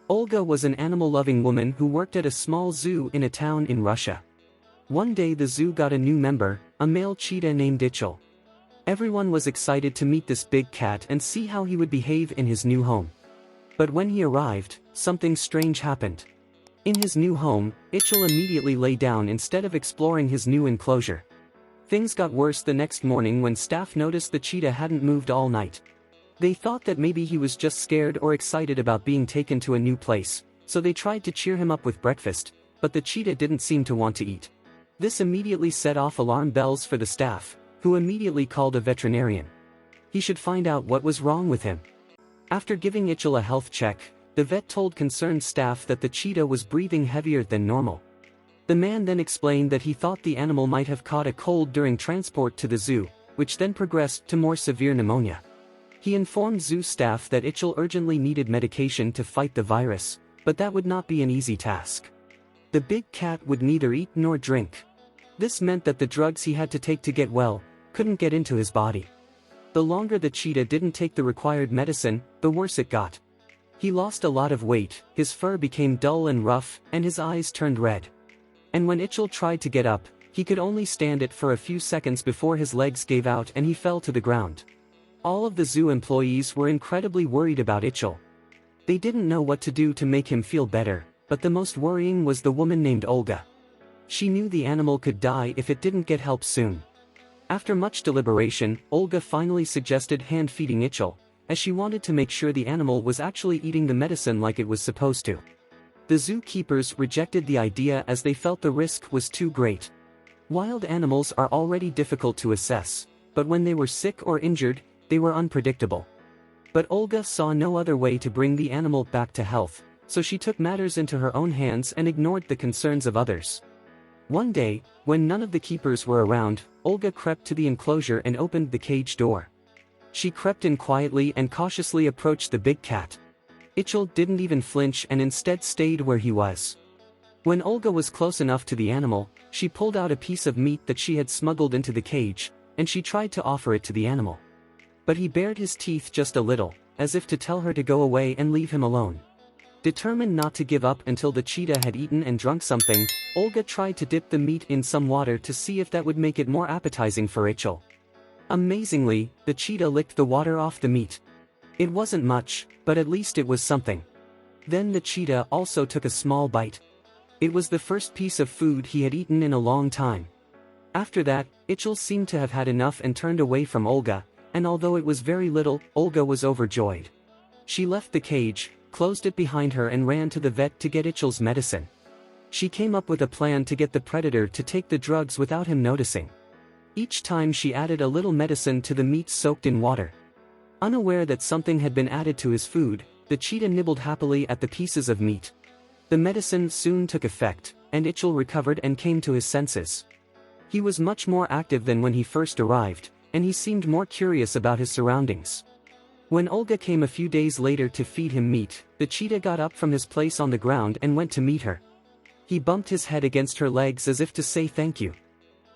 Olga was an animal-loving woman who worked at a small zoo in a town in Russia. One day the zoo got a new member, a male cheetah named Ichel. Everyone was excited to meet this big cat and see how he would behave in his new home. But when he arrived, something strange happened. In his new home, Ichel immediately lay down instead of exploring his new enclosure. Things got worse the next morning when staff noticed the cheetah hadn't moved all night. They thought that maybe he was just scared or excited about being taken to a new place, so they tried to cheer him up with breakfast, but the cheetah didn't seem to want to eat. This immediately set off alarm bells for the staff, who immediately called a veterinarian. He should find out what was wrong with him. After giving Ichel a health check, the vet told concerned staff that the cheetah was breathing heavier than normal. The man then explained that he thought the animal might have caught a cold during transport to the zoo, which then progressed to more severe pneumonia. He informed zoo staff that Ichel urgently needed medication to fight the virus, but that would not be an easy task. The big cat would neither eat nor drink. This meant that the drugs he had to take to get well couldn't get into his body. The longer the cheetah didn't take the required medicine, the worse it got. He lost a lot of weight, his fur became dull and rough, and his eyes turned red. And when Ichel tried to get up, he could only stand it for a few seconds before his legs gave out and he fell to the ground. All of the zoo employees were incredibly worried about Ichel. They didn't know what to do to make him feel better, but the most worrying was the woman named Olga. She knew the animal could die if it didn't get help soon. After much deliberation, Olga finally suggested hand-feeding Ichel, as she wanted to make sure the animal was actually eating the medicine like it was supposed to. The zookeepers rejected the idea as they felt the risk was too great. Wild animals are already difficult to assess, but when they were sick or injured, they were unpredictable. But Olga saw no other way to bring the animal back to health, so she took matters into her own hands and ignored the concerns of others. One day, when none of the keepers were around, Olga crept to the enclosure and opened the cage door. She crept in quietly and cautiously approached the big cat. Ichel didn't even flinch and instead stayed where he was. When Olga was close enough to the animal, she pulled out a piece of meat that she had smuggled into the cage, and she tried to offer it to the animal. But he bared his teeth just a little, as if to tell her to go away and leave him alone. Determined not to give up until the cheetah had eaten and drunk something, Olga tried to dip the meat in some water to see if that would make it more appetizing for Ichel. Amazingly, the cheetah licked the water off the meat. It wasn't much, but at least it was something. Then the cheetah also took a small bite. It was the first piece of food he had eaten in a long time. After that, Ichel seemed to have had enough and turned away from Olga, and although it was very little, Olga was overjoyed. She left the cage, closed it behind her and ran to the vet to get Ichel's medicine. She came up with a plan to get the predator to take the drugs without him noticing. Each time she added a little medicine to the meat soaked in water. Unaware that something had been added to his food, the cheetah nibbled happily at the pieces of meat. The medicine soon took effect, and Ichel recovered and came to his senses. He was much more active than when he first arrived, and he seemed more curious about his surroundings. When Olga came a few days later to feed him meat, the cheetah got up from his place on the ground and went to meet her. He bumped his head against her legs as if to say thank you.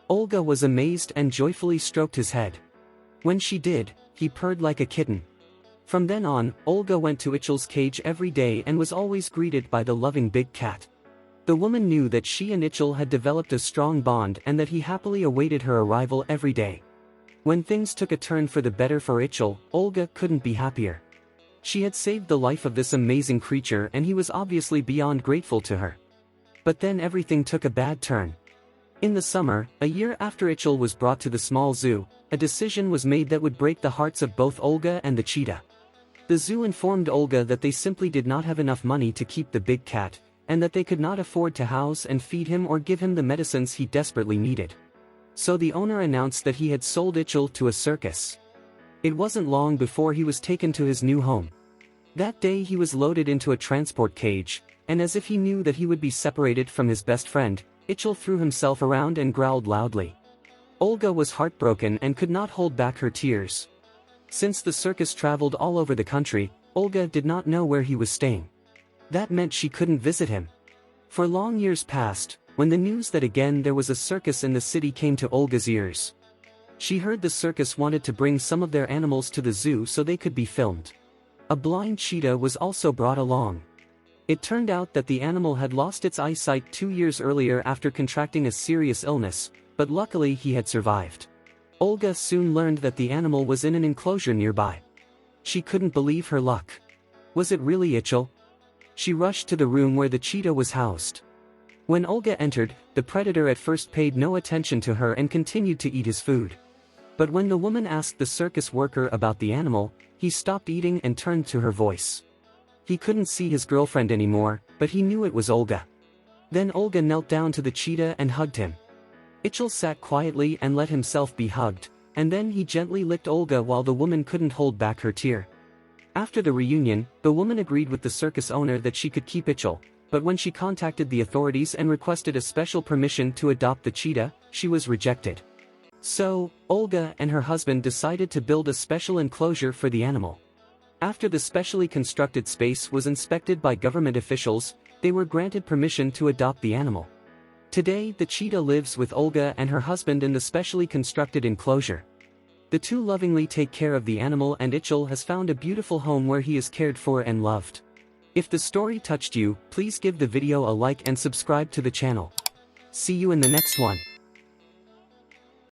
Olga was amazed and joyfully stroked his head. When she did, he purred like a kitten. From then on, Olga went to Ichel's cage every day and was always greeted by the loving big cat. The woman knew that she and Ichel had developed a strong bond and that he happily awaited her arrival every day. When things took a turn for the better for Ichel, Olga couldn't be happier. She had saved the life of this amazing creature and he was obviously beyond grateful to her. But then everything took a bad turn. In the summer, a year after Ichel was brought to the small zoo, a decision was made that would break the hearts of both Olga and the cheetah. The zoo informed Olga that they simply did not have enough money to keep the big cat, and that they could not afford to house and feed him or give him the medicines he desperately needed. So the owner announced that he had sold Ichel to a circus. It wasn't long before he was taken to his new home. That day he was loaded into a transport cage, and as if he knew that he would be separated from his best friend, Ichel threw himself around and growled loudly. Olga was heartbroken and could not hold back her tears. Since the circus traveled all over the country, Olga did not know where he was staying. That meant she couldn't visit him. For long years passed, when the news that again there was a circus in the city came to Olga's ears. She heard the circus wanted to bring some of their animals to the zoo so they could be filmed. A blind cheetah was also brought along. It turned out that the animal had lost its eyesight 2 years earlier after contracting a serious illness, but luckily he had survived. Olga soon learned that the animal was in an enclosure nearby. She couldn't believe her luck. Was it really Ichel? She rushed to the room where the cheetah was housed. When Olga entered, the predator at first paid no attention to her and continued to eat his food. But when the woman asked the circus worker about the animal, he stopped eating and turned to her voice. He couldn't see his girlfriend anymore, but he knew it was Olga. Then Olga knelt down to the cheetah and hugged him. Ichel sat quietly and let himself be hugged, and then he gently licked Olga while the woman couldn't hold back her tear. After the reunion, the woman agreed with the circus owner that she could keep Ichel, but when she contacted the authorities and requested a special permission to adopt the cheetah, she was rejected. So, Olga and her husband decided to build a special enclosure for the animal. After the specially constructed space was inspected by government officials, they were granted permission to adopt the animal. Today, the cheetah lives with Olga and her husband in the specially constructed enclosure. The two lovingly take care of the animal, and Ichel has found a beautiful home where he is cared for and loved. If the story touched you, please give the video a like and subscribe to the channel. See you in the next one.